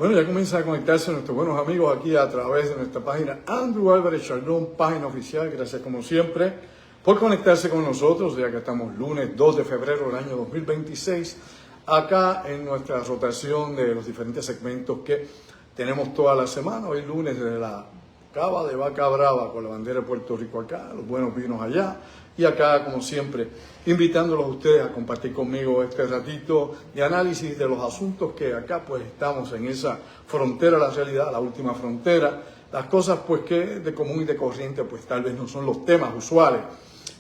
Bueno, ya comienza a conectarse nuestros buenos amigos aquí a través de nuestra página Andrew Álvarez Chardón, página oficial. Gracias como siempre por conectarse con nosotros, ya que estamos lunes 2 de febrero del año 2026, acá en nuestra rotación de los diferentes segmentos que tenemos toda la semana. Hoy lunes desde la Cava de Vaca Brava con la bandera de Puerto Rico acá, los buenos vinos allá, y acá como siempre invitándolos a ustedes a compartir conmigo este ratito de análisis de los asuntos que acá pues estamos en esa frontera de la realidad, la última frontera, las cosas pues que de común y de corriente pues tal vez no son los temas usuales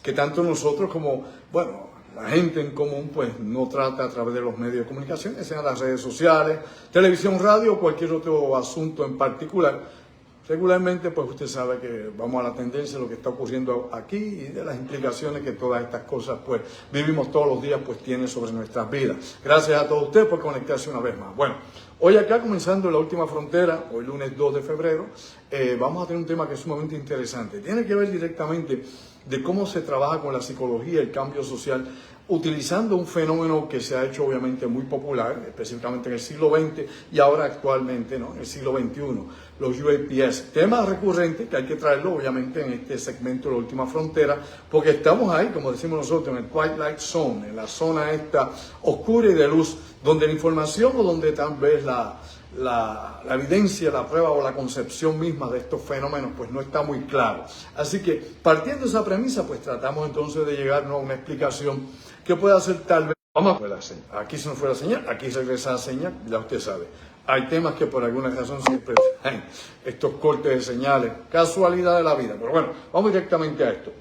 que tanto nosotros como, bueno, la gente en común pues no trata a través de los medios de comunicación, sean las redes sociales, televisión, radio o cualquier otro asunto en particular. Regularmente, pues usted sabe que vamos a la tendencia de lo que está ocurriendo aquí y de las implicaciones que todas estas cosas, pues, vivimos todos los días, pues, tienen sobre nuestras vidas. Gracias a todos ustedes por conectarse una vez más. Bueno, hoy acá, comenzando la última frontera, hoy lunes 2 de febrero, vamos a tener un tema que es sumamente interesante. Tiene que ver directamente de cómo se trabaja con la psicología, el cambio social, utilizando un fenómeno que se ha hecho obviamente muy popular, específicamente en el siglo XX y ahora actualmente, ¿no?, en el siglo XXI, los UAPs. Tema recurrente que hay que traerlo obviamente en este segmento de la última frontera, porque estamos ahí, como decimos nosotros, en el Twilight Zone, en la zona esta oscura y de luz, donde la información o donde tal vez la evidencia, la prueba o la concepción misma de estos fenómenos pues no está muy claro. Así que partiendo de esa premisa pues tratamos entonces de llegarnos a una explicación que pueda ser tal vez, vamos a ver la señal, aquí se nos fue la señal, aquí regresa la señal, ya usted sabe. Hay temas que por alguna razón siempre traen estos cortes de señales, casualidad de la vida, pero bueno, vamos directamente a esto.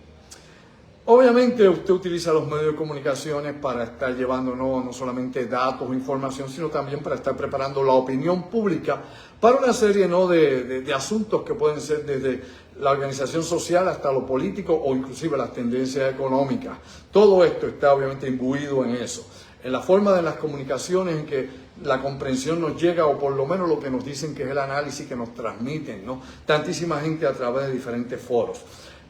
Obviamente usted utiliza los medios de comunicaciones para estar llevando no solamente datos o información, sino también para estar preparando la opinión pública para una serie de asuntos que pueden ser desde la organización social hasta lo político o inclusive las tendencias económicas. Todo esto está obviamente imbuido en eso, en la forma de las comunicaciones en que la comprensión nos llega, o por lo menos lo que nos dicen que es el análisis que nos transmiten, ¿no?, tantísima gente a través de diferentes foros.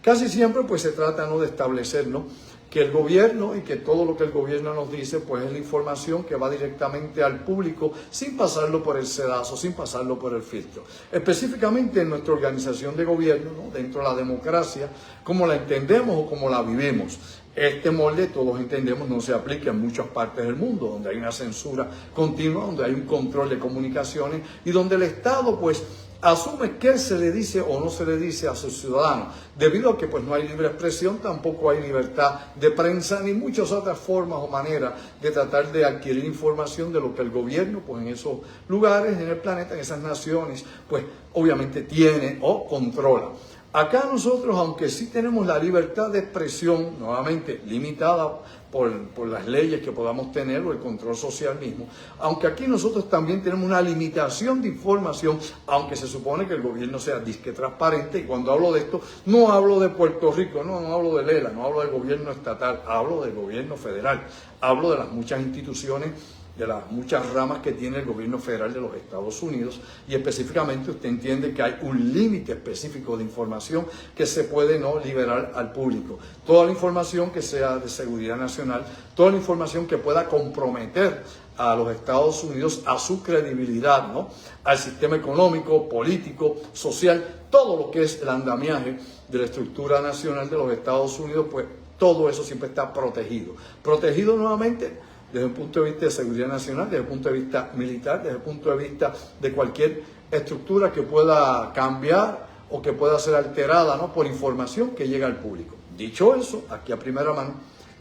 Casi siempre pues se trata, ¿no?, de establecer, ¿no?, que el gobierno y que todo lo que el gobierno nos dice pues es la información que va directamente al público sin pasarlo por el sedazo, sin pasarlo por el filtro. Específicamente en nuestra organización de gobierno, ¿no?, dentro de la democracia, como la entendemos o como la vivimos. Este molde, todos entendemos, no se aplica en muchas partes del mundo, donde hay una censura continua, donde hay un control de comunicaciones y donde el Estado pues asume qué se le dice o no se le dice a sus ciudadanos, debido a que pues no hay libre expresión, tampoco hay libertad de prensa, ni muchas otras formas o maneras de tratar de adquirir información de lo que el gobierno pues en esos lugares, en el planeta, en esas naciones, pues obviamente tiene o controla. Acá nosotros, aunque sí tenemos la libertad de expresión, nuevamente limitada por las leyes que podamos tener o el control social mismo, aunque aquí nosotros también tenemos una limitación de información, aunque se supone que el gobierno sea disque transparente, y cuando hablo de esto, no hablo de Puerto Rico, no hablo de Lela, no hablo del gobierno estatal, hablo del gobierno federal, hablo de las muchas instituciones, de las muchas ramas que tiene el gobierno federal de los Estados Unidos, y específicamente usted entiende que hay un límite específico de información que se puede no liberar al público. Toda la información que sea de seguridad nacional, toda la información que pueda comprometer a los Estados Unidos, a su credibilidad, ¿no?, al sistema económico, político, social, todo lo que es el andamiaje de la estructura nacional de los Estados Unidos, pues todo eso siempre está protegido. Protegido nuevamente desde el punto de vista de seguridad nacional, desde el punto de vista militar, desde el punto de vista de cualquier estructura que pueda cambiar o que pueda ser alterada, ¿no?, por información que llega al público. Dicho eso, aquí a primera mano,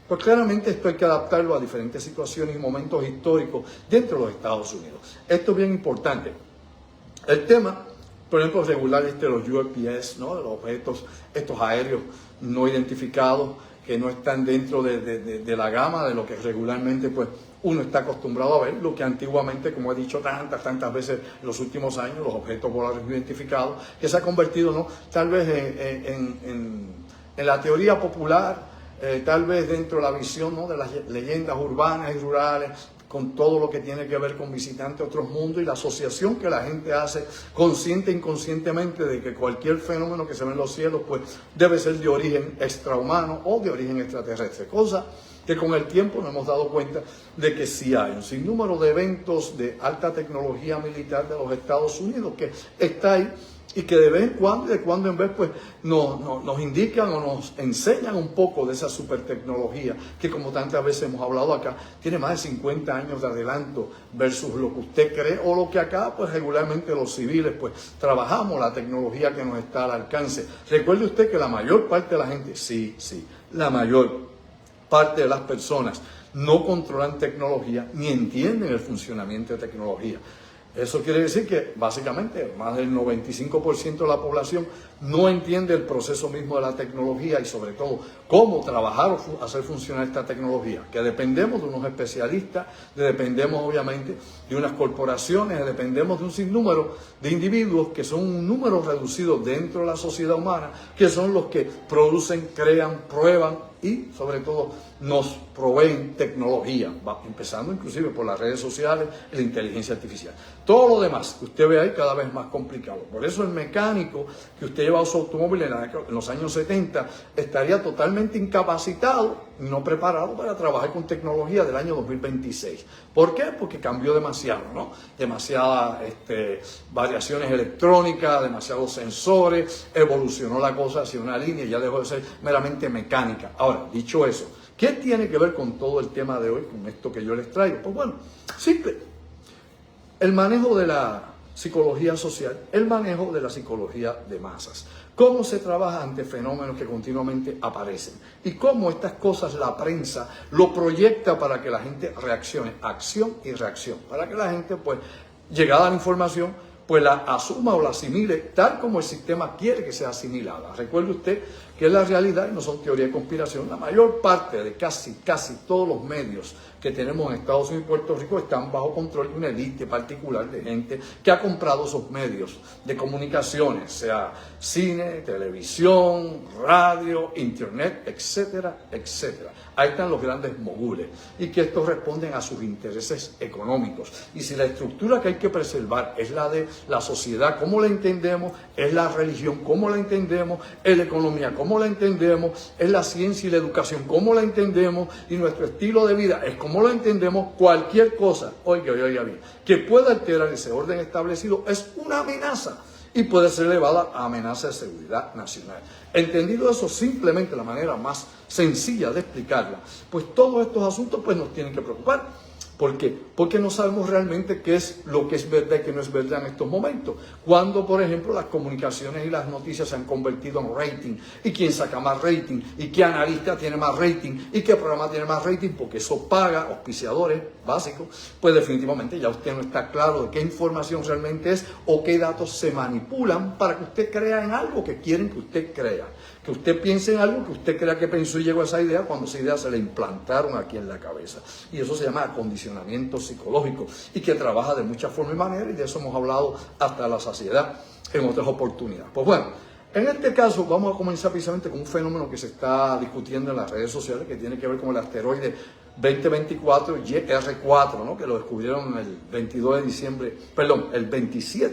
pues claramente esto hay que adaptarlo a diferentes situaciones y momentos históricos dentro de los Estados Unidos. Esto es bien importante. El tema, por ejemplo, regular los UAPs, ¿no?, de los objetos, estos aéreos no identificados, que no están dentro de la gama de lo que regularmente pues uno está acostumbrado a ver, lo que antiguamente, como he dicho tantas veces en los últimos años, los objetos voladores no identificados, que se ha convertido, ¿no?, tal vez en la teoría popular, tal vez dentro de la visión, ¿no?, de las leyendas urbanas y rurales, con todo lo que tiene que ver con visitantes de otros mundos y la asociación que la gente hace consciente e inconscientemente de que cualquier fenómeno que se ve en los cielos pues debe ser de origen extrahumano o de origen extraterrestre, cosa que con el tiempo nos hemos dado cuenta de que sí hay un sinnúmero de eventos de alta tecnología militar de los Estados Unidos que está ahí y que de vez en cuando y de cuando en vez pues nos indican o nos enseñan un poco de esa super tecnología que, como tantas veces hemos hablado acá, tiene más de 50 años de adelanto versus lo que usted cree o lo que acá pues regularmente los civiles pues trabajamos, la tecnología que nos está al alcance. Recuerde usted que la mayor parte de la gente, la mayor parte de las personas no controlan tecnología ni entienden el funcionamiento de tecnología. Eso quiere decir que básicamente más del 95% de la población no entiende el proceso mismo de la tecnología y sobre todo cómo trabajar o hacer funcionar esta tecnología, que dependemos de unos especialistas, dependemos obviamente de unas corporaciones, dependemos de un sinnúmero de individuos que son un número reducido dentro de la sociedad humana, que son los que producen, crean, prueban y sobre todo nos proveen tecnología, empezando inclusive por las redes sociales y la inteligencia artificial. Todo lo demás que usted ve ahí cada vez más complicado. Por eso el mecánico que usted lleva su automóvil en los años 70 estaría totalmente incapacitado y no preparado para trabajar con tecnología del año 2026. ¿Por qué? Porque cambió demasiado, ¿no? Demasiadas variaciones electrónicas, demasiados sensores, evolucionó la cosa hacia una línea y ya dejó de ser meramente mecánica. Ahora, dicho eso, ¿qué tiene que ver con todo el tema de hoy, con esto que yo les traigo? Pues bueno, simple. El manejo de la psicología social, el manejo de la psicología de masas. Cómo se trabaja ante fenómenos que continuamente aparecen y cómo estas cosas la prensa lo proyecta para que la gente reaccione, acción y reacción, para que la gente, pues, llegada a la información, pues la asuma o la asimile tal como el sistema quiere que sea asimilada. Recuerde usted que es la realidad y no son teorías de conspiración. La mayor parte de casi todos los medios que tenemos en Estados Unidos y Puerto Rico están bajo control de una élite particular de gente que ha comprado esos medios de comunicaciones, sea cine, televisión, radio, internet, etcétera, etcétera. Ahí están los grandes mogules y que estos responden a sus intereses económicos. Y si la estructura que hay que preservar es la de la sociedad, ¿cómo la entendemos? Es la religión, ¿cómo la entendemos? Es la economía, ¿cómo la entendemos? Es la ciencia y la educación, ¿cómo la entendemos? Y nuestro estilo de vida es como lo entendemos. Cualquier cosa, oiga bien, que pueda alterar ese orden establecido es una amenaza y puede ser elevada a amenaza de seguridad nacional. Entendido eso, simplemente la manera más sencilla de explicarla, pues todos estos asuntos pues nos tienen que preocupar. ¿Por qué? Porque no sabemos realmente qué es lo que es verdad y qué no es verdad en estos momentos. Cuando, por ejemplo, las comunicaciones y las noticias se han convertido en rating, y quién saca más rating, y qué analista tiene más rating, y qué programa tiene más rating, porque eso paga auspiciadores básicos, pues definitivamente ya usted no está claro de qué información realmente es o qué datos se manipulan para que usted crea en algo que quieren que usted crea. Que usted piense en algo que usted crea que pensó y llegó a esa idea cuando esa idea se le implantaron aquí en la cabeza. Y eso se llama acondicionamiento psicológico y que trabaja de muchas formas y maneras, y de eso hemos hablado hasta la saciedad en otras oportunidades. Pues bueno, en este caso vamos a comenzar precisamente con un fenómeno que se está discutiendo en las redes sociales que tiene que ver con el asteroide 2024 YR4, ¿no? Que lo descubrieron el 27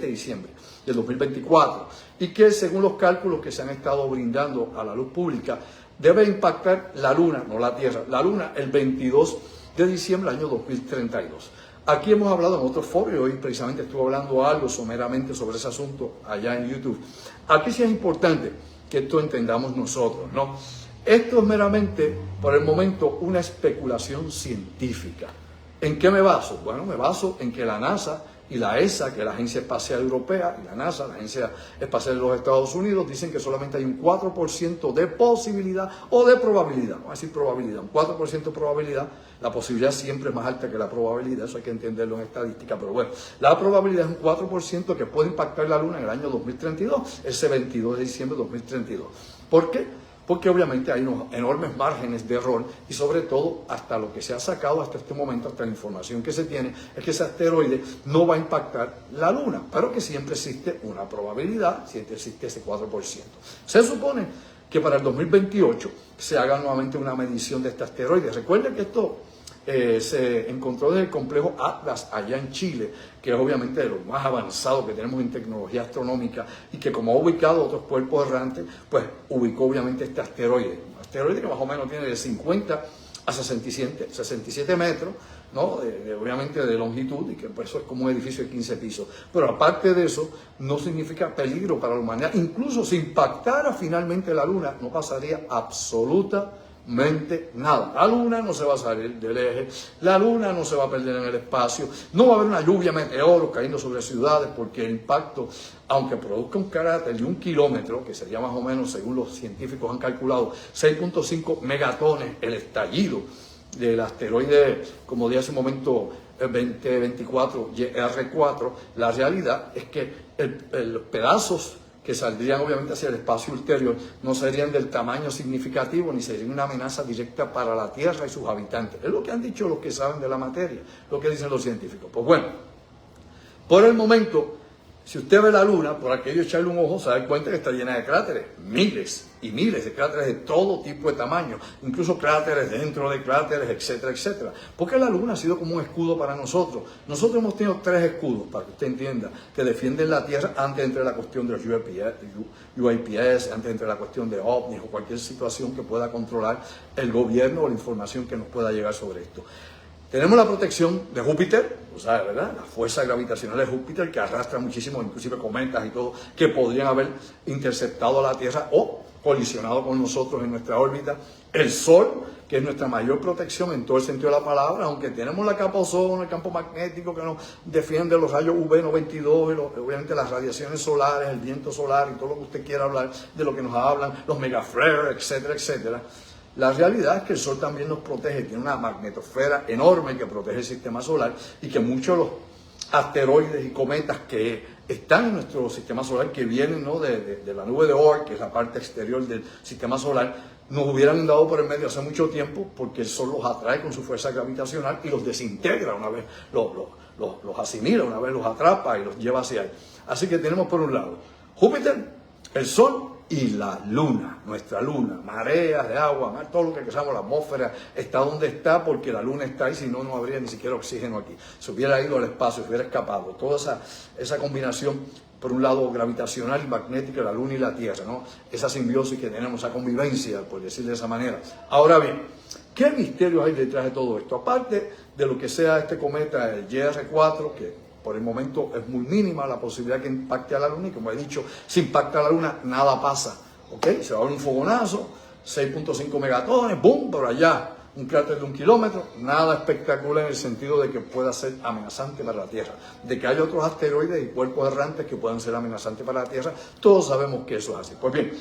de diciembre del 2024 y que, según los cálculos que se han estado brindando a la luz pública, debe impactar la Luna, no la Tierra, la Luna el 22 de diciembre del año 2032. Aquí hemos hablado en otros foros y hoy precisamente estuve hablando algo someramente sobre ese asunto allá en YouTube. Aquí sí es importante que esto entendamos nosotros, ¿no? Esto es meramente, por el momento, una especulación científica. ¿En qué me baso? Bueno, me baso en que la NASA y la ESA, que es la Agencia Espacial Europea, y la NASA, la Agencia Espacial de los Estados Unidos, dicen que solamente hay un 4% de posibilidad o de probabilidad, vamos a decir probabilidad, un 4% de probabilidad. La posibilidad siempre es más alta que la probabilidad, eso hay que entenderlo en estadística, pero bueno, la probabilidad es un 4% que puede impactar la Luna en el año 2032, ese 22 de diciembre de 2032. ¿Por qué? Porque obviamente hay unos enormes márgenes de error y sobre todo hasta lo que se ha sacado hasta este momento, hasta la información que se tiene, es que ese asteroide no va a impactar la Luna, pero que siempre existe una probabilidad, siempre existe ese 4%. Se supone que para el 2028 se haga nuevamente una medición de este asteroide. Recuerden que esto se encontró desde el complejo Atlas allá en Chile, que es obviamente de lo más avanzado que tenemos en tecnología astronómica y que, como ha ubicado otros cuerpos errantes, pues ubicó obviamente este asteroide. Un asteroide que más o menos tiene de 50 a 67 metros, ¿no? Obviamente de longitud, y que pues, eso es como un edificio de 15 pisos. Pero aparte de eso, no significa peligro para la humanidad. Incluso si impactara finalmente la Luna, no pasaría absolutamente nada. La Luna no se va a salir del eje, la Luna no se va a perder en el espacio, no va a haber una lluvia de meteoros cayendo sobre ciudades, porque el impacto, aunque produzca un carácter de 1 kilómetro, que sería más o menos, según los científicos han calculado, 6.5 megatones, el estallido del asteroide, como de hace un momento, 2024 R4, la realidad es que los pedazos que saldrían obviamente hacia el espacio ulterior no serían del tamaño significativo ni serían una amenaza directa para la Tierra y sus habitantes. Es lo que han dicho los que saben de la materia, lo que dicen los científicos. Pues bueno, por el momento, si usted ve la Luna, por aquello echarle un ojo, se da cuenta que está llena de cráteres, miles y miles de cráteres de todo tipo de tamaño, incluso cráteres dentro de cráteres, etcétera, etcétera. Porque la Luna ha sido como un escudo para nosotros. Nosotros hemos tenido 3 escudos, para que usted entienda, que defienden la Tierra antes de entrar la cuestión de los UAPS, antes de entrar la cuestión de ovnis o cualquier situación que pueda controlar el gobierno o la información que nos pueda llegar sobre esto. Tenemos la protección de Júpiter, o sea, ¿verdad? La fuerza gravitacional de Júpiter, que arrastra muchísimo, inclusive cometas y todo, que podrían haber interceptado a la Tierra o colisionado con nosotros en nuestra órbita. El Sol, que es nuestra mayor protección en todo el sentido de la palabra, aunque tenemos la capa ozono, el campo magnético que nos defiende de los rayos UV92, obviamente las radiaciones solares, el viento solar y todo lo que usted quiera hablar, de lo que nos hablan, los megaflares, etcétera, etcétera. La realidad es que el Sol también nos protege, tiene una magnetosfera enorme que protege el sistema solar y que muchos de los asteroides y cometas que están en nuestro sistema solar, que vienen, ¿no?, de la nube de Oort, que es la parte exterior del sistema solar, nos hubieran dado por el medio hace mucho tiempo, porque el Sol los atrae con su fuerza gravitacional y los desintegra una vez, los asimila, una vez los atrapa y los lleva hacia él. Así que tenemos por un lado Júpiter, el Sol y la Luna, nuestra Luna, mareas de agua, mar, todo lo que queramos, la atmósfera está donde está porque la Luna está ahí, si no, no habría ni siquiera oxígeno aquí. Se hubiera ido al espacio, se hubiera escapado. Toda esa combinación, por un lado gravitacional y magnética, la Luna y la Tierra, ¿no? Esa simbiosis que tenemos, esa convivencia, por decirlo de esa manera. Ahora bien, ¿qué misterios hay detrás de todo esto? Aparte de lo que sea este cometa, el YR4, que por el momento es muy mínima la posibilidad que impacte a la Luna, y como he dicho, si impacta a la Luna, nada pasa, ¿ok? Se va a ver un fogonazo, 6.5 megatones, ¡boom!, por allá, un cráter de 1 kilómetro, nada espectacular en el sentido de que pueda ser amenazante para la Tierra. De que hay otros asteroides y cuerpos errantes que puedan ser amenazantes para la Tierra, todos sabemos que eso es así. Pues bien,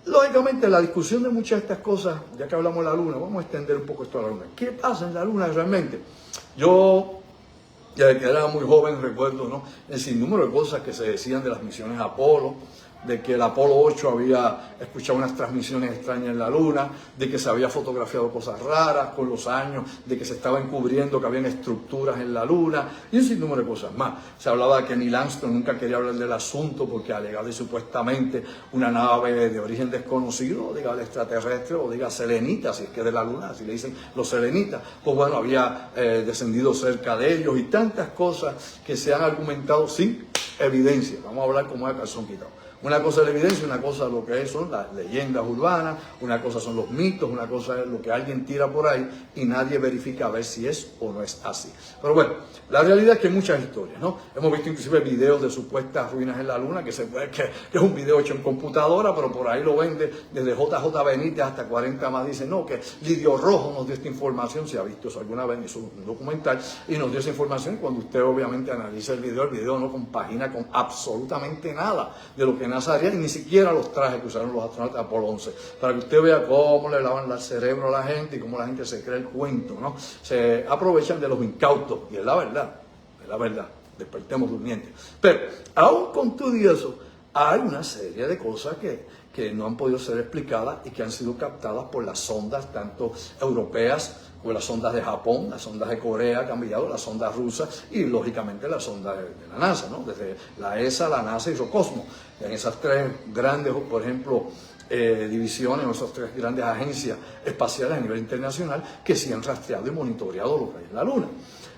lógicamente la discusión de muchas de estas cosas, ya que hablamos de la Luna, vamos a extender un poco esto a la Luna. ¿Qué pasa en la Luna realmente? Yo, ya que era muy joven, recuerdo, ¿no?, el sinnúmero de cosas que se decían de las misiones Apolo, de que el Apolo 8 había escuchado unas transmisiones extrañas en la Luna, de que se había fotografiado cosas raras con los años, de que se estaba encubriendo que habían estructuras en la Luna, y un sinnúmero de cosas más. Se hablaba de que Neil Armstrong nunca quería hablar del asunto porque alegaba supuestamente una nave de origen desconocido, diga el extraterrestre o diga selenita, si es que de la Luna, así le dicen los selenitas, pues bueno, había descendido cerca de ellos y tantas cosas que se han argumentado sin evidencia. Vamos a hablar como de calzón quitado. Una cosa es la evidencia, una cosa lo que son las leyendas urbanas, una cosa son los mitos, una cosa es lo que alguien tira por ahí y nadie verifica a ver si es o no es así. Pero bueno, la realidad es que hay muchas historias, ¿no? Hemos visto inclusive videos de supuestas ruinas en la Luna, que es un video hecho en computadora, pero por ahí lo vende desde JJ Benítez hasta 40 más. Dicen, no, que Lidio Rojo nos dio esta información, si ha visto eso alguna vez, hizo un documental y nos dio esa información. Y cuando usted obviamente analiza el video no compagina con absolutamente nada de lo que NASA haría, y ni siquiera los trajes que usaron los astronautas de Apolo 11, para que usted vea cómo le lavan el cerebro a la gente y cómo la gente se cree el cuento, ¿no? Se aprovechan de los incautos, y es la verdad, despertemos durmientes. Pero aún con todo eso, hay una serie de cosas que no han podido ser explicadas y que han sido captadas por las sondas, tanto europeas, como las sondas de Japón, las sondas de Corea que han enviado, las sondas rusas y lógicamente las sondas de la NASA, ¿no? Desde la ESA, la NASA y Roscosmos. En esas 3 grandes, por ejemplo, divisiones, o esas 3 grandes agencias espaciales a nivel internacional que sí han rastreado y monitoreado lo que hay en la Luna.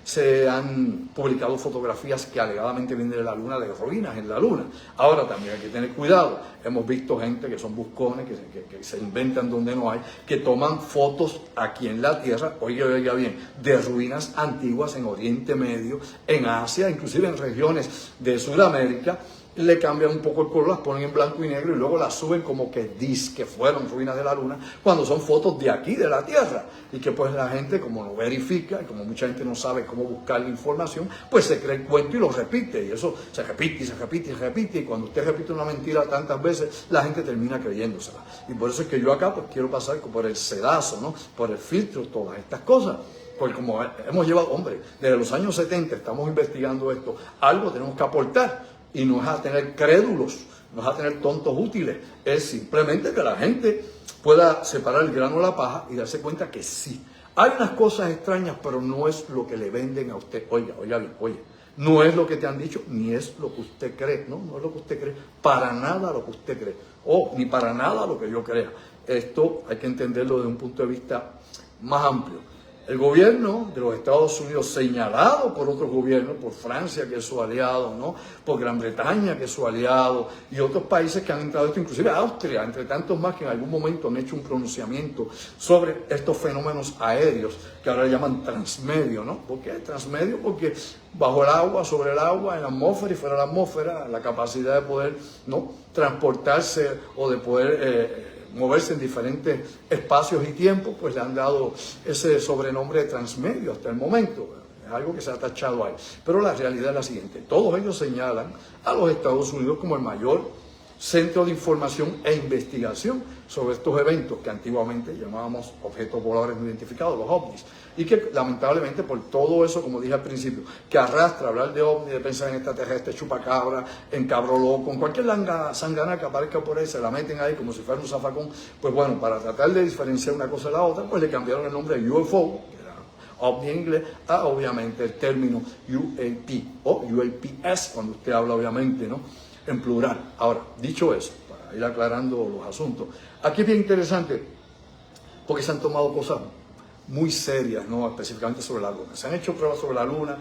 se han publicado fotografías que alegadamente vienen de la Luna, de ruinas en la Luna. Ahora también hay que tener cuidado. Hemos visto gente que son buscones, que se inventan donde no hay, que toman fotos aquí en la Tierra, oiga bien, de ruinas antiguas en Oriente Medio, en Asia, inclusive en regiones de Sudamérica. Le cambian un poco el color, las ponen en blanco y negro y luego las suben como que que fueron ruinas de la Luna, cuando son fotos de aquí, de la Tierra. Y que pues la gente, como no verifica, y como mucha gente no sabe cómo buscar la información, pues se cree el cuento y lo repite. Y eso se repite y se repite y se repite. Y cuando usted repite una mentira tantas veces, la gente termina creyéndosela. Y por eso es que yo acá pues quiero pasar por el sedazo, ¿no? Por el filtro, todas estas cosas. Porque como hemos llevado, hombre, desde los años 70 estamos investigando esto, algo tenemos que aportar. Y no es a tener crédulos, no es a tener tontos útiles, es simplemente que la gente pueda separar el grano de la paja y darse cuenta que sí. Hay unas cosas extrañas, pero no es lo que le venden a usted. Oiga bien, no es lo que te han dicho, ni es lo que usted cree, no es lo que usted cree, para nada lo que usted cree, ni para nada lo que yo crea. Esto hay que entenderlo desde un punto de vista más amplio. El gobierno de los Estados Unidos, señalado por otros gobiernos, por Francia, que es su aliado, ¿no? Por Gran Bretaña, que es su aliado, y otros países que han entrado esto, inclusive Austria, entre tantos más que en algún momento han hecho un pronunciamiento sobre estos fenómenos aéreos, que ahora llaman transmedio, ¿no? ¿Por qué transmedio? Porque bajo el agua, sobre el agua, en la atmósfera y fuera de la atmósfera, la capacidad de poder, ¿no?, transportarse o de poder moverse en diferentes espacios y tiempos, pues le han dado ese sobrenombre de transmedio hasta el momento. Es algo que se ha tachado ahí. Pero la realidad es la siguiente. Todos ellos señalan a los Estados Unidos como el mayor centro de información e investigación sobre estos eventos que antiguamente llamábamos objetos voladores no identificados, los ovnis, y que lamentablemente por todo eso, como dije al principio, que arrastra hablar de ovnis, de pensar en extraterrestres, chupacabra, en cabro loco, en cualquier sangana que aparezca por ahí, se la meten ahí como si fuera un zafacón. Pues bueno, para tratar de diferenciar una cosa de la otra, pues le cambiaron el nombre de UFO, que era ovni en inglés, a obviamente el término UAP o UAPS, cuando usted habla obviamente, ¿no?, en plural. Ahora, dicho eso, para ir aclarando los asuntos, aquí es bien interesante porque se han tomado cosas muy serias, ¿no?, específicamente sobre la Luna. Se han hecho pruebas sobre la Luna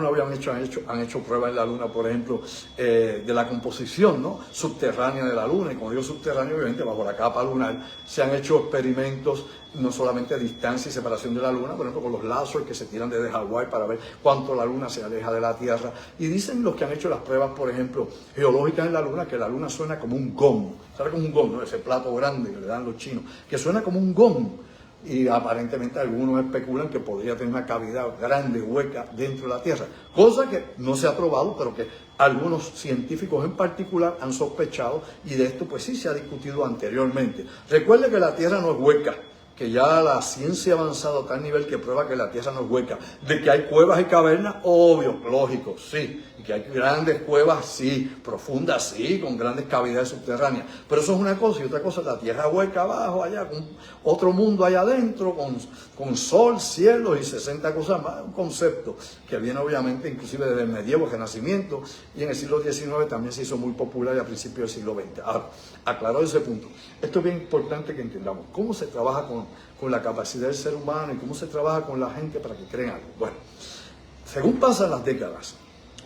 obviamente han hecho pruebas en la Luna, por ejemplo, de la composición, ¿no?, subterránea de la Luna, y como digo subterránea, obviamente bajo la capa lunar, se han hecho experimentos no solamente a distancia y separación de la Luna, por ejemplo, con los láseres que se tiran desde Hawái para ver cuánto la Luna se aleja de la Tierra. Y dicen los que han hecho las pruebas, por ejemplo, geológicas en la Luna, que la Luna suena como un gong. ¿Sabe como un gong, no? Ese plato grande que le dan los chinos, que suena como un gong. Y aparentemente algunos especulan que podría tener una cavidad grande, hueca, dentro de la Tierra. Cosa que no se ha probado, pero que algunos científicos en particular han sospechado, y de esto pues sí se ha discutido anteriormente. Recuerde que la Tierra no es hueca, que ya la ciencia ha avanzado a tal nivel que prueba que la Tierra no es hueca. De que hay cuevas y cavernas, obvio, lógico, sí. Y que hay grandes cuevas, sí. Profundas, sí, con grandes cavidades subterráneas. Pero eso es una cosa, y otra cosa es la Tierra hueca abajo, allá, con otro mundo allá adentro, con sol, cielo y 60 cosas más. Un concepto que viene obviamente inclusive desde el medievo, el Renacimiento, y en el siglo XIX también se hizo muy popular y a principios del siglo XX. Ahora, aclarado ese punto, esto es bien importante que entendamos cómo se trabaja con la capacidad del ser humano y cómo se trabaja con la gente para que creen algo. Bueno, según pasan las décadas,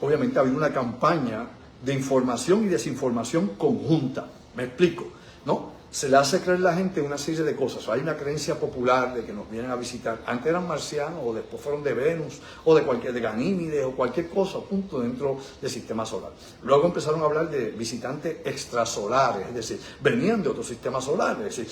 obviamente ha habido una campaña de información y desinformación conjunta. Me explico, ¿no? Se le hace creer a la gente una serie de cosas. Hay una creencia popular de que nos vienen a visitar. Antes eran marcianos, o después fueron de Venus, o de Ganímedes, o cualquier cosa, punto, dentro del sistema solar. Luego empezaron a hablar de visitantes extrasolares, es decir, venían de otro sistema solar, es decir,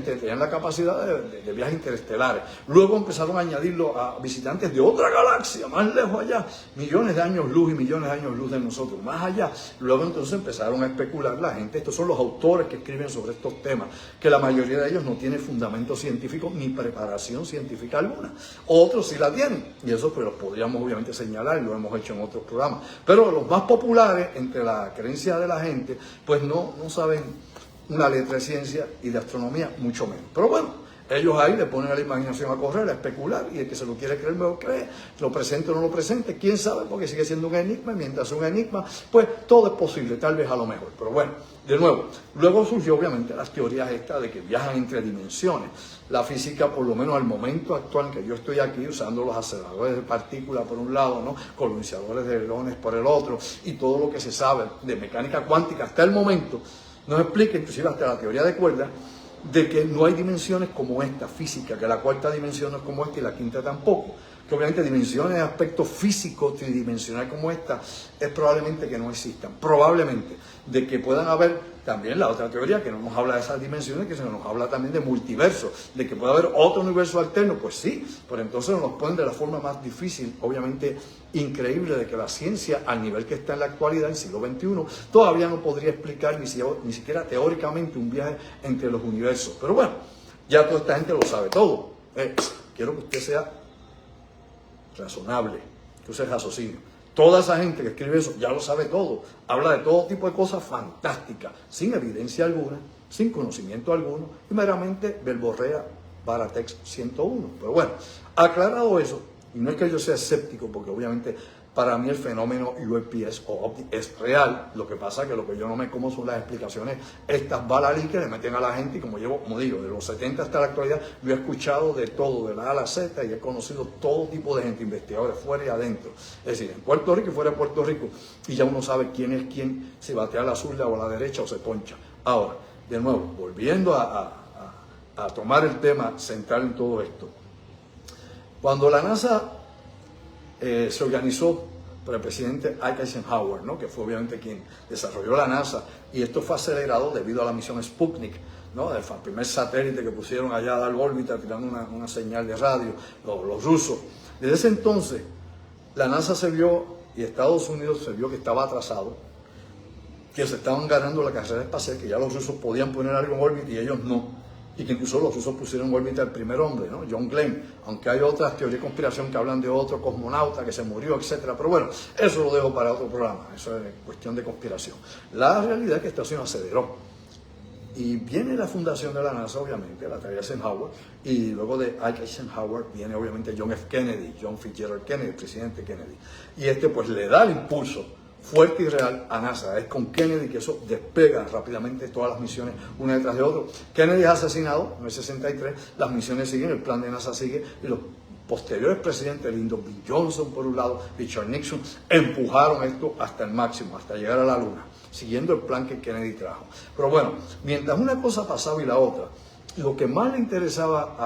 tenían la capacidad de viajes interestelares. Luego empezaron a añadirlo a visitantes de otra galaxia, más lejos allá, millones de años luz y millones de años luz de nosotros, más allá. Luego entonces empezaron a especular la gente. Estos son los autores que escriben sobre estos temas, que la mayoría de ellos no tiene fundamento científico ni preparación científica alguna. Otros sí la tienen, y eso pues los podríamos obviamente señalar, y lo hemos hecho en otros programas. Pero los más populares, entre la creencia de la gente, pues no saben una letra de ciencia y de astronomía, mucho menos. Pero bueno, Ellos ahí le ponen a la imaginación a correr, a especular, y el que se lo quiere creer me lo cree, lo presente o no lo presente, quién sabe, porque sigue siendo un enigma, y mientras es un enigma, pues todo es posible, tal vez a lo mejor. Pero bueno, de nuevo, luego surgió obviamente las teorías estas de que viajan entre dimensiones. La física, por lo menos al momento actual que yo estoy aquí, usando los aceleradores de partículas por un lado, ¿no?, colonizadores de electrones por el otro, y todo lo que se sabe de mecánica cuántica hasta el momento, nos explica, inclusive hasta la teoría de cuerdas, de que no hay dimensiones como esta física, que la cuarta dimensión no es como esta y la quinta tampoco. Que obviamente dimensiones de aspecto físico tridimensional como esta es probablemente que no existan. Probablemente de que puedan haber también la otra teoría que no nos habla de esas dimensiones, que nos habla también de multiverso, de que puede haber otro universo alterno, pues sí, pero entonces nos ponen de la forma más difícil, obviamente increíble, de que la ciencia al nivel que está en la actualidad, en el siglo XXI, todavía no podría explicar ni siquiera teóricamente un viaje entre los universos. Pero bueno, ya toda esta gente lo sabe todo. Quiero que usted sea razonable, que use raciocinio. Toda esa gente que escribe eso ya lo sabe todo, habla de todo tipo de cosas fantásticas, sin evidencia alguna, sin conocimiento alguno, y meramente verborrea Baratex 101. Pero bueno, aclarado eso, y no es que yo sea escéptico, porque obviamente para mí el fenómeno UAPS o OVNI es real. Lo que pasa es que lo que yo no me como son las explicaciones, estas balalí que le meten a la gente, y como digo, de los 70 hasta la actualidad, yo he escuchado de todo, de la A a la Z, y he conocido todo tipo de gente, investigadores fuera y adentro. Es decir, en Puerto Rico y fuera de Puerto Rico, y ya uno sabe quién es quién, si batea a la zurda o a la derecha o se poncha. Ahora, de nuevo, volviendo a tomar el tema central en todo esto. Cuando la NASA se organizó por el presidente Ike Eisenhower, ¿no?, que fue obviamente quien desarrolló la NASA, y esto fue acelerado debido a la misión Sputnik, ¿no?, el primer satélite que pusieron allá a dar órbita tirando una señal de radio, los rusos. Desde ese entonces, la NASA se vio, y Estados Unidos se vio que estaba atrasado, que se estaban ganando la carrera espacial, que ya los rusos podían poner algo en órbita y ellos no. Y que incluso los rusos pusieron en órbita al primer hombre, ¿no?, John Glenn, aunque hay otras teorías de conspiración que hablan de otro cosmonauta que se murió, etcétera. Pero bueno, eso lo dejo para otro programa, eso es cuestión de conspiración. La realidad es que esta acción aceleró. Y viene la fundación de la NASA, obviamente, la traía Eisenhower, y luego de Ike Eisenhower viene obviamente John F. Kennedy, John Fitzgerald Kennedy, el presidente Kennedy. Y pues le da el impulso fuerte y real a NASA. Es con Kennedy que eso despega rápidamente todas las misiones una detrás de otra. Kennedy es asesinado en el 63, las misiones siguen, el plan de NASA sigue, y los posteriores presidentes, Lyndon B. Johnson por un lado, Richard Nixon, empujaron esto hasta el máximo, hasta llegar a la Luna, siguiendo el plan que Kennedy trajo. Pero bueno, mientras una cosa pasaba y la otra, lo que más le interesaba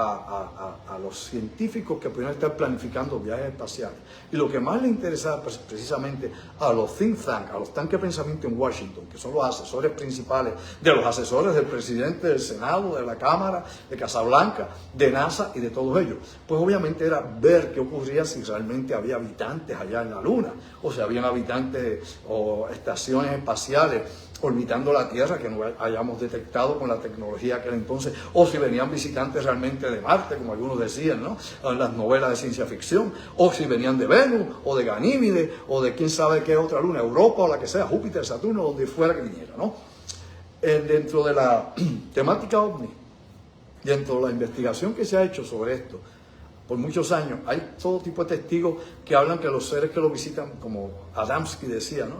a los científicos que podían estar planificando viajes espaciales, y lo que más le interesaba precisamente a los think tanks, a los tanques de pensamiento en Washington, que son los asesores principales de los asesores del presidente del Senado, de la Cámara, de Casablanca, de NASA y de todos ellos, pues obviamente era ver qué ocurría si realmente había habitantes allá en la Luna, o si habían habitantes o estaciones espaciales orbitando la Tierra que no hayamos detectado con la tecnología de aquel entonces, o si venían visitantes realmente de Marte, como algunos decían, ¿no?, en las novelas de ciencia ficción, o si venían de Venus, o de Ganímide, o de quién sabe qué otra luna, Europa, o la que sea, Júpiter, Saturno, donde fuera que viniera, ¿no? Dentro de la temática OVNI, dentro de la investigación que se ha hecho sobre esto, por muchos años, hay todo tipo de testigos que hablan que los seres que lo visitan, como Adamski decía, ¿no?,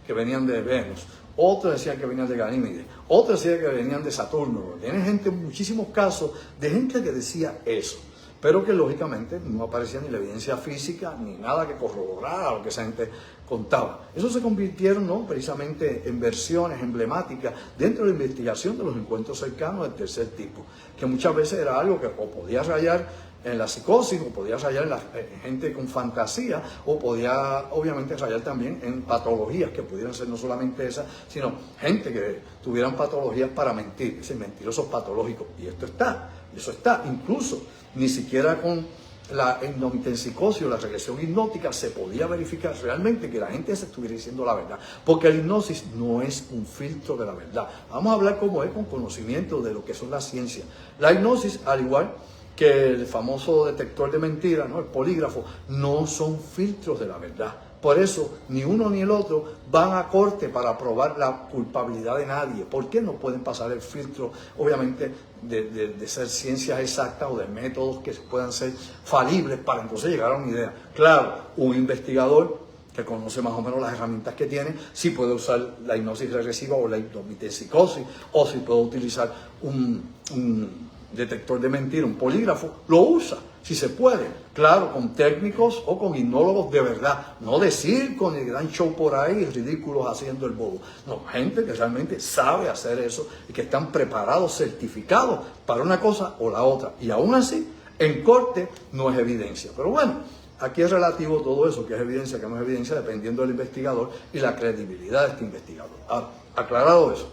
que venían de Venus. Otros decían que venían de Ganímide, otros decían que venían de Saturno. Tienen gente, muchísimos casos de gente que decía eso, pero que lógicamente no aparecía ni la evidencia física ni nada que corroborara lo que esa gente contaba. Eso se convirtieron, ¿no?, precisamente en versiones emblemáticas dentro de la investigación de los encuentros cercanos del tercer tipo, que muchas veces era algo que o podía rayar en la psicosis, o podía rayar en gente con fantasía, o podía obviamente rayar también en patologías que pudieran ser no solamente esas, sino gente que tuvieran patologías para mentir, es decir, mentirosos patológicos. Y eso está, incluso ni siquiera con la hipnotensicosis o la regresión hipnótica se podía verificar realmente que la gente se estuviera diciendo la verdad, porque la hipnosis no es un filtro de la verdad. Vamos a hablar como es, con conocimiento de lo que son las ciencias. La hipnosis, al igual que el famoso detector de mentiras, ¿no?, el polígrafo, no son filtros de la verdad. Por eso, ni uno ni el otro van a corte para probar la culpabilidad de nadie. ¿Por qué no pueden pasar el filtro, obviamente, de ser ciencias exactas o de métodos que puedan ser falibles para entonces llegar a una idea? Claro, un investigador que conoce más o menos las herramientas que tiene, si puede usar la hipnosis regresiva o la hipnomitepsicosis, o si puede utilizar un detector de mentira, un polígrafo, lo usa, si se puede, claro, con técnicos o con hipnólogos de verdad, no de circo ni de gran show por ahí, ridículos haciendo el bobo, no, gente que realmente sabe hacer eso y que están preparados, certificados para una cosa o la otra, y aún así, en corte no es evidencia, pero bueno, aquí es relativo todo eso, que es evidencia, que no es evidencia, dependiendo del investigador y la credibilidad de este investigador. Ahora, aclarado eso,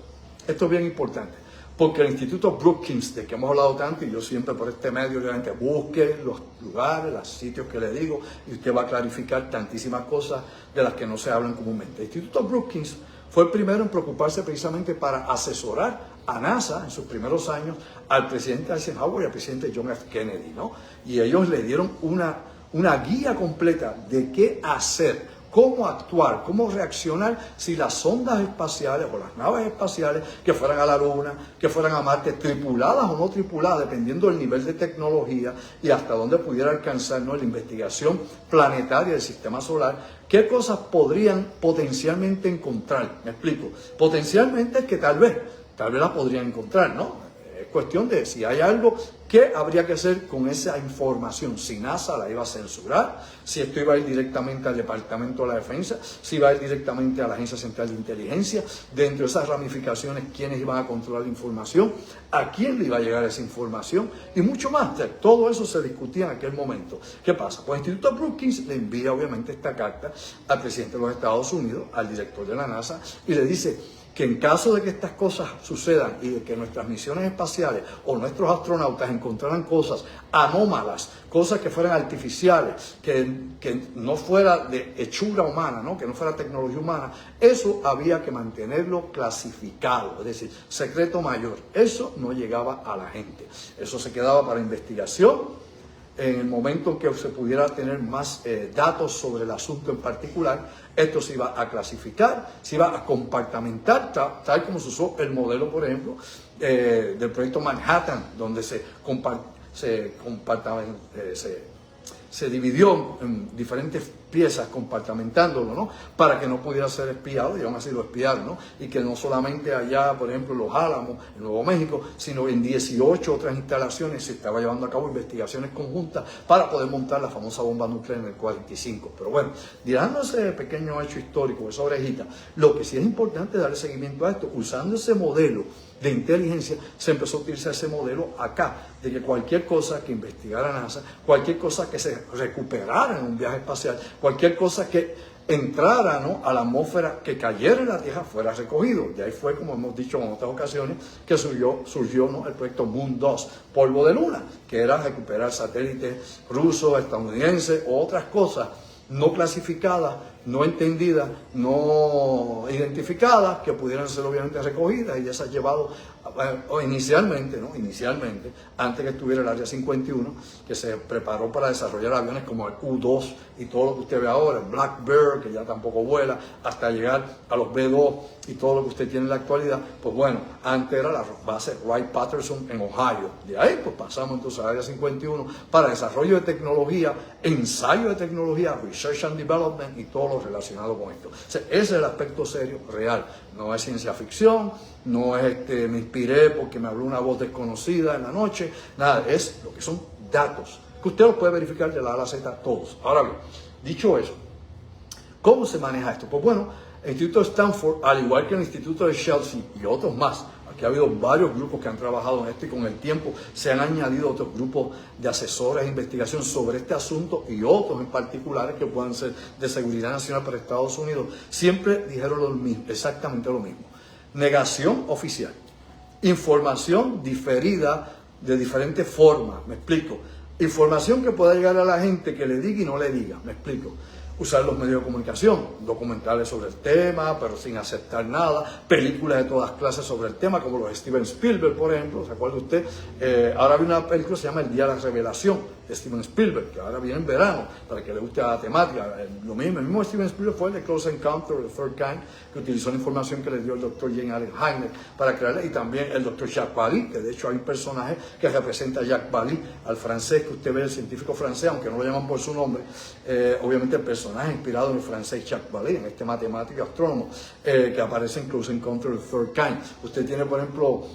esto es bien importante, porque el Instituto Brookings, de que hemos hablado tanto, y yo siempre por este medio, obviamente, busque los lugares, los sitios que le digo, y usted va a clarificar tantísimas cosas de las que no se hablan comúnmente. El Instituto Brookings fue el primero en preocuparse precisamente para asesorar a NASA en sus primeros años al presidente Eisenhower y al presidente John F. Kennedy, ¿no? Y ellos le dieron una guía completa de qué hacer, cómo actuar, cómo reaccionar si las sondas espaciales o las naves espaciales que fueran a la Luna, que fueran a Marte, tripuladas o no tripuladas, dependiendo del nivel de tecnología y hasta dónde pudiera alcanzar, ¿no?, la investigación planetaria del sistema solar, qué cosas podrían potencialmente encontrar. Me explico. Potencialmente es que tal vez la podrían encontrar, ¿no? Es cuestión de si hay algo que habría que hacer con esa información, si NASA la iba a censurar, si esto iba a ir directamente al Departamento de la Defensa, si iba a ir directamente a la Agencia Central de Inteligencia, dentro de esas ramificaciones, quiénes iban a controlar la información, a quién le iba a llegar esa información y mucho más. Todo eso se discutía en aquel momento. ¿Qué pasa? Pues el Instituto Brookings le envía obviamente esta carta al presidente de los Estados Unidos, al director de la NASA, y le dice que en caso de que estas cosas sucedan y de que nuestras misiones espaciales o nuestros astronautas encontraran cosas anómalas, cosas que fueran artificiales, que no fuera de hechura humana, ¿no?, que no fuera tecnología humana, eso había que mantenerlo clasificado, es decir, secreto mayor. Eso no llegaba a la gente, eso se quedaba para investigación. En el momento en que se pudiera tener más datos sobre el asunto en particular, esto se iba a clasificar, se iba a compartamentar, tal como se usó el modelo, por ejemplo, del proyecto Manhattan, donde se dividió en diferentes piezas, compartamentándolo, ¿no?, para que no pudiera ser espiado, y aún así lo espiaron, ¿no?, y que no solamente allá, por ejemplo, en Los Álamos, en Nuevo México, sino en 18 otras instalaciones se estaba llevando a cabo investigaciones conjuntas para poder montar la famosa bomba nuclear en el 45. Pero bueno, dejando ese pequeño hecho histórico, esa orejita, lo que sí es importante es darle seguimiento a esto, usando ese modelo de inteligencia, se empezó a utilizar ese modelo acá, de que cualquier cosa que investigara NASA, cualquier cosa que se recuperara en un viaje espacial, cualquier cosa que entrara, ¿no?, a la atmósfera, que cayera en la Tierra, fuera recogido. Y ahí fue, como hemos dicho en otras ocasiones, que surgió, ¿no?, el proyecto Moon 2, polvo de luna, que era recuperar satélites rusos, estadounidenses o otras cosas no clasificadas, no entendidas, no identificadas, que pudieran ser obviamente recogidas y esas llevadas inicialmente, antes que estuviera el Área 51, que se preparó para desarrollar aviones como el U-2 y todo lo que usted ve ahora, el Blackbird, que ya tampoco vuela, hasta llegar a los B-2 y todo lo que usted tiene en la actualidad. Pues bueno, antes era la base Wright-Patterson en Ohio. De ahí pues pasamos entonces al Área 51 para desarrollo de tecnología, ensayo de tecnología, research and development y todo lo relacionado con esto. O sea, ese es el aspecto serio, real. No es ciencia ficción, no es me inspiré porque me habló una voz desconocida en la noche, nada, es lo que son datos, que usted los puede verificar de la A a la Z todos. Ahora bien, dicho eso, ¿cómo se maneja esto? Pues bueno, el Instituto de Stanford, al igual que el Instituto de Chelsea y otros más, aquí ha habido varios grupos que han trabajado en esto y con el tiempo se han añadido otros grupos de asesores de investigación sobre este asunto y otros en particulares que puedan ser de seguridad nacional para Estados Unidos, siempre dijeron lo mismo, exactamente lo mismo. Negación oficial, información diferida de diferentes formas, me explico. Información que pueda llegar a la gente que le diga y no le diga, me explico. Usar los medios de comunicación, documentales sobre el tema, pero sin aceptar nada, películas de todas clases sobre el tema, como los Steven Spielberg, por ejemplo, ¿se acuerda usted? Ahora hay una película que se llama El Día de la Revelación, de Steven Spielberg, que ahora viene en verano, para que le guste la temática. Lo mismo, el mismo Steven Spielberg fue el de Close Encounter of the Third Kind, que utilizó la información que le dio el Dr. Jane Allen Hynek para crearla, y también el Dr. Jacques Vallée, que de hecho hay un personaje que representa a Jacques Vallée, al francés que usted ve, el científico francés, aunque no lo llaman por su nombre, obviamente el personaje inspirado en el francés Jacques Vallée, en este matemático astrónomo, que aparece en Close Encounter of the Third Kind. Usted tiene, por ejemplo,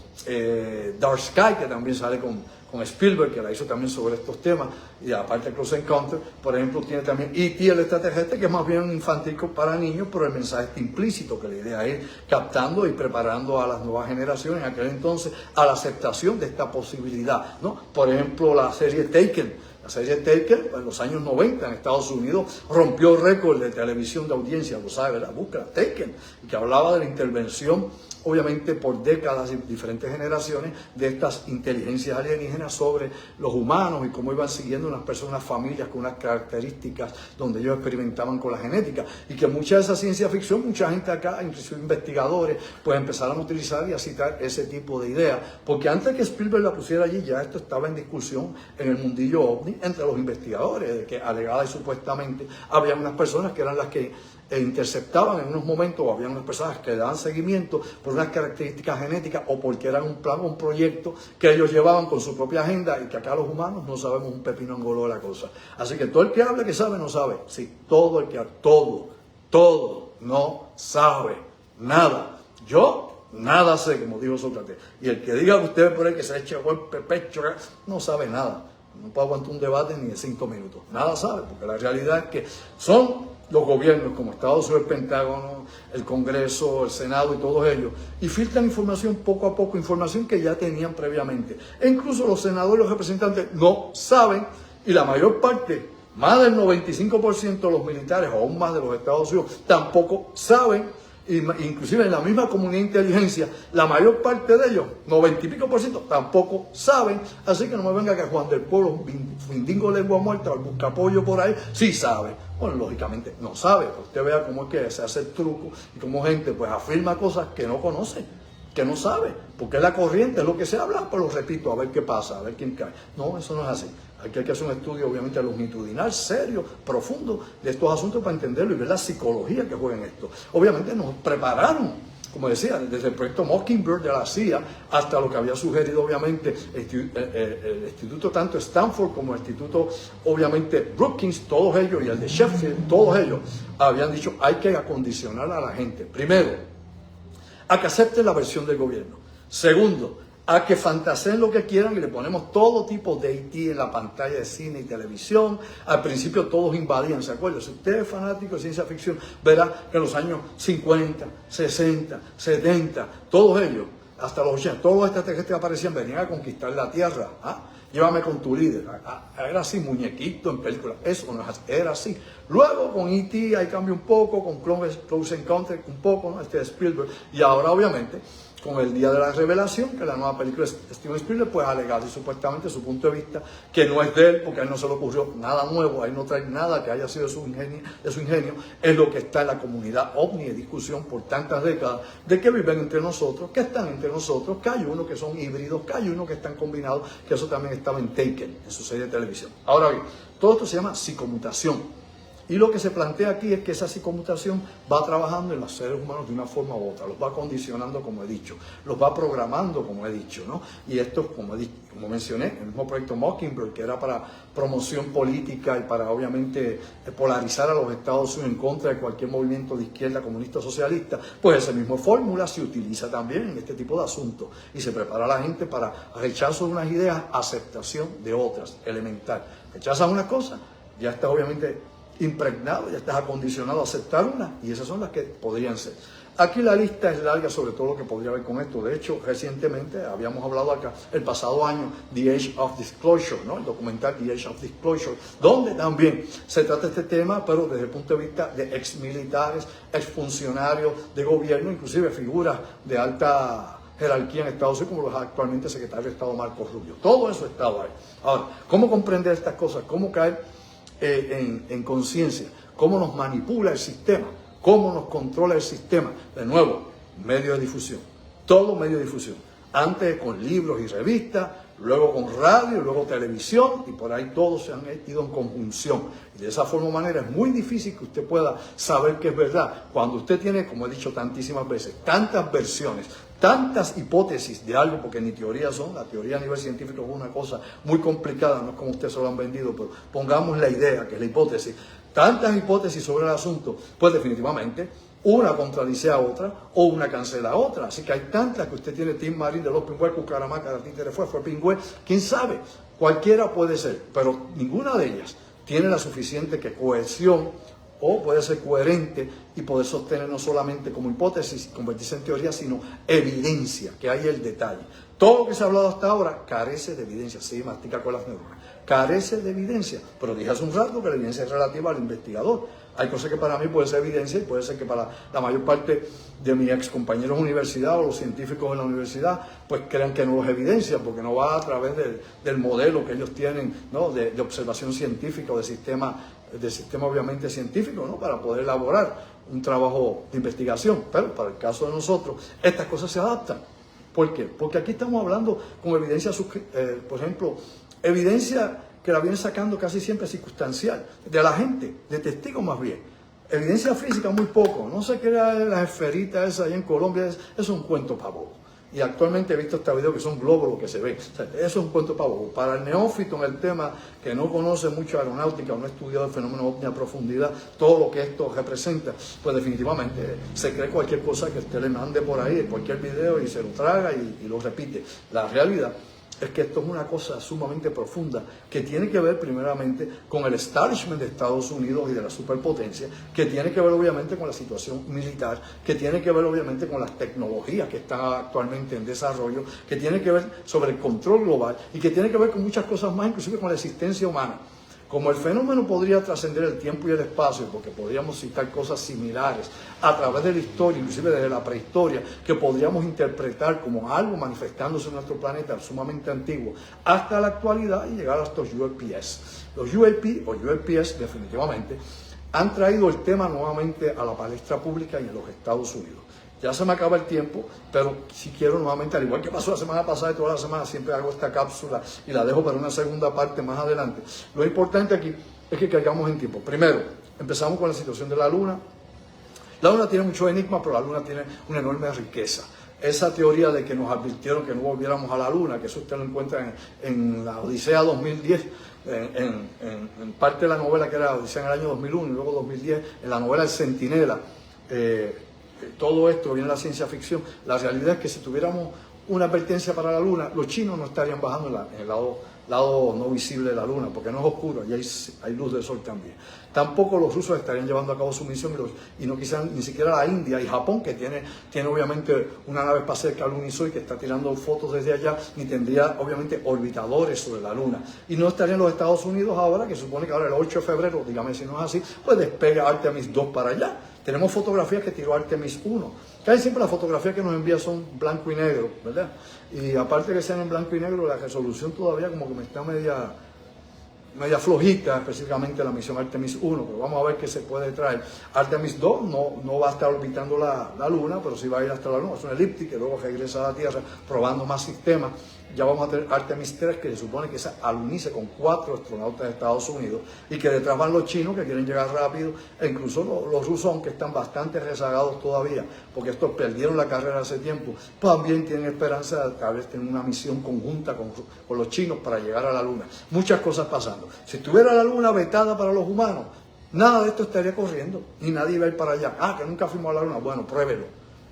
Dark Sky, que también sale con Spielberg, que la hizo también sobre estos temas, y aparte de Close Encounter, por ejemplo, tiene también E.T. el extraterrestre, que es más bien infantil para niños, pero el mensaje está implícito, que la idea es ir captando y preparando a las nuevas generaciones, en aquel entonces, a la aceptación de esta posibilidad, ¿no? Por ejemplo, la serie Taken. La serie Taken, en los años 90 en Estados Unidos, rompió récord de televisión de audiencia, lo sabe, ¿verdad? Busca Taken, que hablaba de la intervención, obviamente por décadas y diferentes generaciones, de estas inteligencias alienígenas sobre los humanos y cómo iban siguiendo unas personas, familias con unas características donde ellos experimentaban con la genética, y que mucha de esa ciencia ficción, mucha gente acá, inclusive investigadores, pues empezaron a utilizar y a citar ese tipo de ideas, porque antes que Spielberg la pusiera allí, ya esto estaba en discusión en el mundillo ovni entre los investigadores, de que alegada y supuestamente había unas personas que eran las que interceptaban en unos momentos, o había unas personas que le daban seguimiento por unas características genéticas o porque eran un plan o un proyecto que ellos llevaban con su propia agenda, y que acá los humanos no sabemos un pepino angolo de la cosa. Así que todo el que habla que sabe, no sabe. Sí, todo el que todo no sabe nada. Yo nada sé, como dijo Sócrates. Y el que diga que usted por ahí que se eche golpe pecho, no sabe nada. No puede aguantar un debate ni de 5 minutos. Nada sabe, porque la realidad es que son los gobiernos como Estados Unidos, el Pentágono, el Congreso, el Senado y todos ellos, y filtran información poco a poco, información que ya tenían previamente. E incluso los senadores y los representantes no saben, y la mayor parte, más del 95% de los militares, o aún más de los Estados Unidos, tampoco saben. Inclusive en la misma comunidad de inteligencia, la mayor parte de ellos, 90 y pico por ciento, tampoco saben. Así que no me venga que Juan del Pueblo, Findingo lengua muerta, o el buscapollo por ahí, sí sabe. Bueno, lógicamente no sabe. Usted vea cómo es que se hace el truco y cómo gente pues afirma cosas que no conoce, que no sabe, porque es la corriente, es lo que se habla, pero lo repito, a ver qué pasa, a ver quién cae. No, eso no es así. Aquí hay que hacer un estudio, obviamente, longitudinal, serio, profundo, de estos asuntos para entenderlo y ver la psicología que juega en esto. Obviamente nos prepararon, como decía, desde el proyecto Mockingbird de la CIA hasta lo que había sugerido, obviamente, el instituto, tanto Stanford como el instituto, obviamente, Brookings, todos ellos, y el de Sheffield, todos ellos, habían dicho, hay que acondicionar a la gente. Primero, a que acepten la versión del gobierno. Segundo, a que fantaseen lo que quieran, y le ponemos todo tipo de E.T. en la pantalla de cine y televisión. Al principio todos invadían, ¿se acuerdan? Si usted es fanático de ciencia ficción, verá que en los años 50, 60, 70, todos ellos, hasta los 80, todos los extraterrestres que aparecían venían a conquistar la Tierra. ¿Ah? Llévame con tu líder. Era así, muñequito en película. Eso no es así, era así. Luego con E.T. ahí cambia un poco, con Close Encounter un poco, ¿no? Este de Spielberg. Y ahora, obviamente, con el Día de la Revelación, que es la nueva película de Steven Spielberg, pues alegado y supuestamente su punto de vista, que no es de él, porque a él no se le ocurrió nada nuevo, a él no trae nada que haya sido de su ingenio, es lo que está en la comunidad ovni de discusión por tantas décadas, de que viven entre nosotros, que están entre nosotros, que hay unos que son híbridos, que hay unos que están combinados, que eso también estaba en Taken, en su serie de televisión. Ahora bien, todo esto se llama psicomutación. Y lo que se plantea aquí es que esa psicomutación va trabajando en los seres humanos de una forma u otra, los va condicionando, como he dicho, los va programando, como he dicho, ¿no? Y esto, como mencioné, el mismo proyecto Mockingbird, que era para promoción política y para, obviamente, polarizar a los Estados Unidos en contra de cualquier movimiento de izquierda, comunista, socialista, pues esa misma fórmula se utiliza también en este tipo de asuntos. Y se prepara a la gente para rechazo de unas ideas, aceptación de otras, elemental. Rechazas una cosa, ya está, obviamente, impregnado, ya estás acondicionado a aceptar una, y esas son las que podrían ser. Aquí la lista es larga sobre todo lo que podría ver con esto. De hecho, recientemente habíamos hablado acá, el pasado año, The Age of Disclosure, ¿no? El documental The Age of Disclosure, donde también se trata este tema, pero desde el punto de vista de exmilitares, exfuncionarios de gobierno, inclusive figuras de alta jerarquía en Estados Unidos, como los actualmente secretario de Estado Marco Rubio. Todo eso estaba ahí. Ahora, ¿cómo comprender estas cosas? ¿Cómo caer en conciencia? ¿Cómo nos manipula el sistema? ¿Cómo nos controla el sistema? De nuevo, medio de difusión. Todo medio de difusión. Antes con libros y revistas, luego con radio, luego televisión, y por ahí todos se han ido en conjunción. Y de esa manera es muy difícil que usted pueda saber que es verdad, cuando usted tiene, como he dicho tantísimas veces, tantas versiones, tantas hipótesis de algo, porque ni teorías son, la teoría a nivel científico es una cosa muy complicada, no es como ustedes se lo han vendido, pero pongamos la idea, que es la hipótesis, tantas hipótesis sobre el asunto, pues definitivamente una contradice a otra o una cancela a otra. Así que hay tantas que usted tiene Tim Marín de los Pingües, Cucaramaca, de Títere fue Pingüe, quién sabe, cualquiera puede ser, pero ninguna de ellas tiene la suficiente cohesión o puede ser coherente y poder sostener no solamente como hipótesis, convertirse en teoría, sino evidencia, que hay el detalle. Todo lo que se ha hablado hasta ahora carece de evidencia, sí, mastica con las neuronas, carece de evidencia, pero dije hace un rato que la evidencia es relativa al investigador. Hay cosas que para mí pueden ser evidencia y puede ser que para la mayor parte de mis ex compañeros de universidad o los científicos de la universidad, pues crean que no es evidencia, porque no va a través del modelo que ellos tienen, ¿no? de observación científica o de sistema obviamente científico, ¿no? Para poder elaborar un trabajo de investigación. Pero para el caso de nosotros, estas cosas se adaptan. ¿Por qué? Porque aquí estamos hablando con evidencia, por ejemplo, evidencia que la viene sacando casi siempre circunstancial, de la gente, de testigos más bien. Evidencia física muy poco, no sé qué era las esferitas esas ahí en Colombia, eso es un cuento pavo. Y actualmente he visto este video que son globos lo que se ve. O sea, eso es un cuento pavo. Para el neófito en el tema, que no conoce mucho aeronáutica o no ha estudiado el fenómeno ovni a profundidad, todo lo que esto representa, pues definitivamente se cree cualquier cosa que usted le mande por ahí, cualquier video, y se lo traga y lo repite. La realidad es que esto es una cosa sumamente profunda que tiene que ver primeramente con el establishment de Estados Unidos y de la superpotencia, que tiene que ver obviamente con la situación militar, que tiene que ver obviamente con las tecnologías que están actualmente en desarrollo, que tiene que ver sobre el control global y que tiene que ver con muchas cosas más, inclusive con la existencia humana. Como el fenómeno podría trascender el tiempo y el espacio, porque podríamos citar cosas similares a través de la historia, inclusive desde la prehistoria, que podríamos interpretar como algo manifestándose en nuestro planeta sumamente antiguo, hasta la actualidad y llegar a estos UAPs. Los UAP o UAPs definitivamente han traído el tema nuevamente a la palestra pública y en los Estados Unidos. Ya se me acaba el tiempo, pero si quiero nuevamente, al igual que pasó la semana pasada y toda la semana, siempre hago esta cápsula y la dejo para una segunda parte más adelante. Lo importante aquí es que caigamos en tiempo. Primero, empezamos con la situación de la Luna. La Luna tiene mucho enigma, pero la Luna tiene una enorme riqueza. Esa teoría de que nos advirtieron que no volviéramos a la Luna, que eso usted lo encuentra en la Odisea 2010, en parte de la novela que era Odisea en el año 2001 y luego 2010, en la novela El Centinela, todo esto viene de la ciencia ficción. La realidad es que si tuviéramos una advertencia para la Luna, los chinos no estarían bajando en el lado no visible de la Luna, porque no es oscuro y hay luz del sol también. Tampoco los rusos estarían llevando a cabo su misión y no quisieran ni siquiera la India y Japón, que tiene obviamente una nave espacial que Alunisoy, que está tirando fotos desde allá, ni tendría obviamente orbitadores sobre la Luna. Y no estarían los Estados Unidos ahora, que supone que ahora el 8 de febrero, dígame si no es así, pues despega Artemis 2 para allá. Tenemos fotografías que tiró Artemis 1. Casi siempre las fotografías que nos envía son blanco y negro, ¿verdad? Y aparte que sean en blanco y negro, la resolución todavía como que me está media flojita, específicamente la misión Artemis 1, pero vamos a ver qué se puede traer. Artemis 2 no va a estar orbitando la Luna, pero sí va a ir hasta la Luna, es una elíptica, y luego regresa a la Tierra probando más sistemas. Ya vamos a tener Artemis 3, que se supone que se alunice con 4 astronautas de Estados Unidos, y que detrás van los chinos que quieren llegar rápido, e incluso los rusos, aunque están bastante rezagados todavía, porque estos perdieron la carrera hace tiempo, también tienen esperanza de tal vez tener una misión conjunta con los chinos para llegar a la Luna. Muchas cosas pasando. Si estuviera la Luna vetada para los humanos, nada de esto estaría corriendo, ni nadie iba a ir para allá. Que nunca fuimos a la Luna. Bueno, pruébelo,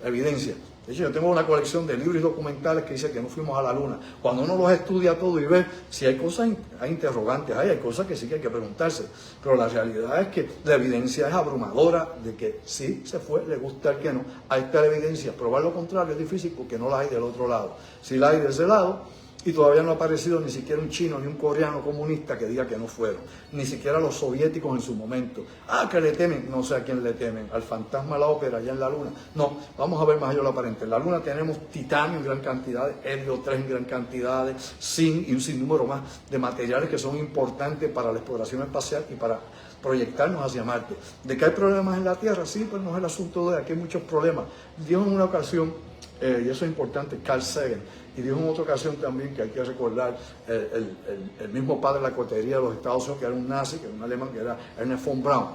evidencia. De hecho, yo tengo una colección de libros y documentales que dice que no fuimos a la Luna. Cuando uno los estudia todo y ve, si hay cosas, hay interrogantes, hay cosas que sí que hay que preguntarse. Pero la realidad es que la evidencia es abrumadora de que sí se fue, le gusta el que no. Ahí está la evidencia. Probar lo contrario es difícil porque no la hay del otro lado. Si la hay de ese lado, y todavía no ha aparecido ni siquiera un chino ni un coreano comunista que diga que no fueron. Ni siquiera los soviéticos en su momento. Que le temen. No sé a quién le temen. Al fantasma de la ópera allá en la Luna. No, vamos a ver más allá lo aparente. En la Luna tenemos titanio en gran cantidad, helio 3 en gran cantidad, zinc y un sinnúmero más de materiales que son importantes para la exploración espacial y para proyectarnos hacia Marte. ¿De que hay problemas en la Tierra? Sí, pues no es el asunto de aquí hay muchos problemas. Dios en una ocasión y eso es importante, Carl Sagan, y dijo en otra ocasión también que hay que recordar el mismo padre de la cohetería de los Estados Unidos, que era un nazi, que era un alemán, que era Ernest von Braun,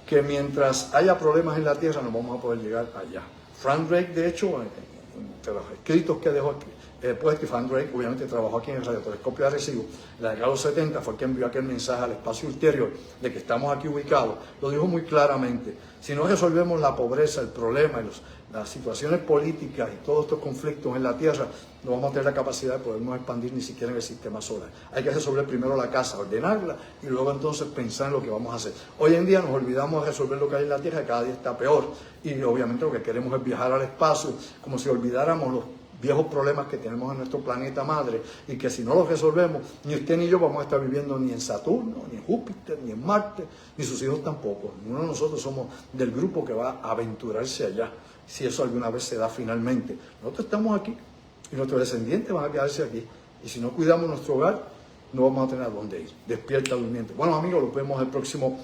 que mientras haya problemas en la Tierra no vamos a poder llegar allá. Frank Drake, de hecho, entre los escritos que dejó aquí, pues Frank Drake obviamente trabajó aquí en el radiotelescopio de Arecibo, en la década de los 70 fue quien envió aquel mensaje al espacio ulterior de que estamos aquí ubicados, lo dijo muy claramente. Si no resolvemos la pobreza, el problema y las situaciones políticas y todos estos conflictos en la Tierra, no vamos a tener la capacidad de podernos expandir ni siquiera en el sistema solar. Hay que resolver primero la casa, ordenarla y luego entonces pensar en lo que vamos a hacer. Hoy en día nos olvidamos de resolver lo que hay en la Tierra, cada día está peor y obviamente lo que queremos es viajar al espacio, como si olvidáramos los viejos problemas que tenemos en nuestro planeta madre y que si no los resolvemos, ni usted ni yo vamos a estar viviendo ni en Saturno, ni en Júpiter, ni en Marte, ni sus hijos tampoco. Ninguno de nosotros somos del grupo que va a aventurarse allá, si eso alguna vez se da finalmente. Nosotros estamos aquí y nuestros descendientes van a quedarse aquí. Y si no cuidamos nuestro hogar, no vamos a tener a dónde ir. Despierta durmiente. Bueno, amigos, los vemos el próximo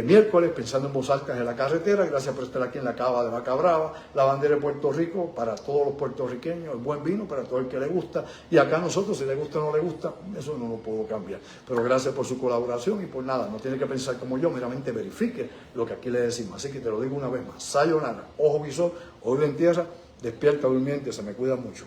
miércoles, pensando en voz alta en la carretera. Gracias por estar aquí en la Cava de Vaca Brava, la bandera de Puerto Rico para todos los puertorriqueños, el buen vino para todo el que le gusta. Y acá a nosotros, si le gusta o no le gusta, eso no lo puedo cambiar. Pero gracias por su colaboración y por nada, no tiene que pensar como yo, meramente verifique lo que aquí le decimos. Así que te lo digo una vez más, sayonara, ojo visor, oído en tierra, despierta durmiente, se me cuida mucho.